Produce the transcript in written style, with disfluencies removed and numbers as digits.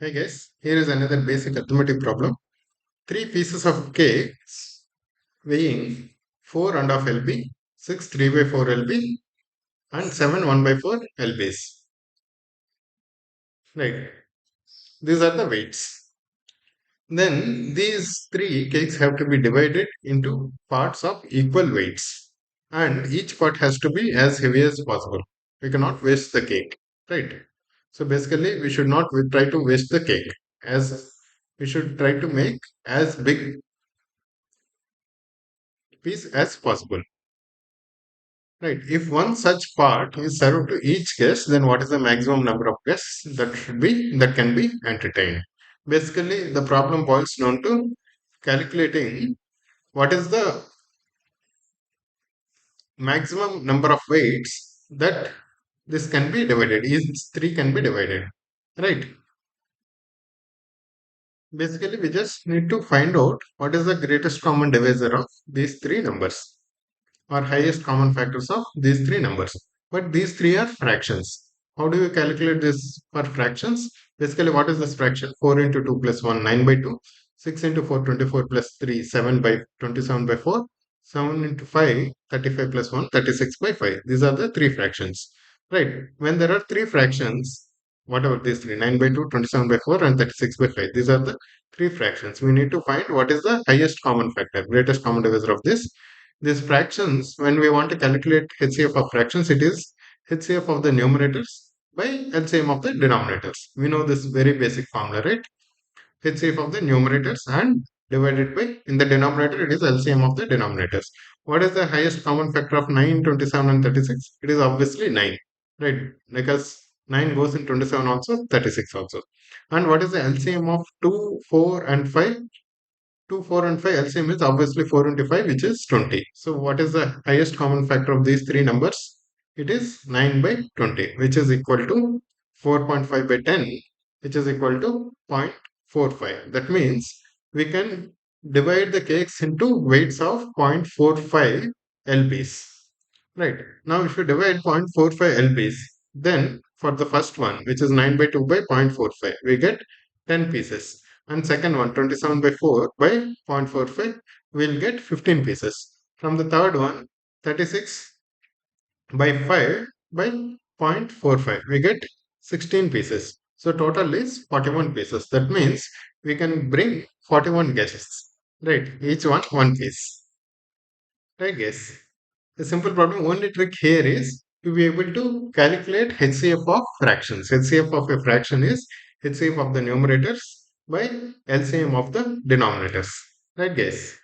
Hey guys, here is another basic arithmetic problem. Three pieces of cake weighing 4 and a half lb, 6 3 by 4 lb, and 7 1 by 4 lbs. Right. These are the weights. Then these three cakes have to be divided into parts of equal weights. And each part has to be as heavy as possible. We cannot waste the cake. Right. So basically, we should not try to waste the cake. As we should try to make as big piece as possible. Right. If one such part is served to each guest, then what is the maximum number of guests that can be entertained? Basically, the problem boils down to calculating what is the maximum number of weights that this can be divided. Each three can be divided. Right. Basically, we just need to find out what is the greatest common divisor of these three numbers, or highest common factors of these three numbers. But these three are fractions. How do you calculate this for fractions? Basically, what is this fraction? 4 into 2 plus 1, 9 by 2. 6 into 4, 24 plus 3, 7 by 27 by 4. 7 into 5, 35 plus 1, 36 by 5. These are the three fractions. Right. When there are three fractions, whatever these three, 9 by 2, 27 by 4, and 36 by 5. These are the three fractions. We need to find what is the highest common factor, greatest common divisor of this. These fractions, when we want to calculate HCF of fractions, it is HCF of the numerators by LCM of the denominators. We know this very basic formula, right? HCF of the numerators and divided by, in the denominator, it is LCM of the denominators. What is the highest common factor of 9, 27, and 36? It is obviously 9, right? Because 9 goes in 27 also, 36 also. And what is the LCM of 2, 4, and 5? 2, 4, and 5 LCM is obviously 4 into 5, which is 20. So, what is the highest common factor of these three numbers? It is 9 by 20, which is equal to 4.5 by 10, which is equal to 0.45. That means we can divide the cakes into weights of 0.45 lbs. Right. Now, if you divide 0.45 lbs, then for the first one, which is 9 by 2 by 0.45, we get 10 pieces. And second one, 27 by 4 by 0.45, we'll get 15 pieces. From the third one, 36 by 5 by 0.45, we get 16 pieces. So total is 41 pieces. That means we can bring 41 guests. Right. Each one piece. Right, guess. The simple problem, only trick here is to be able to calculate HCF of fractions. HCF of a fraction is HCF of the numerators by LCM of the denominators. Right, guys?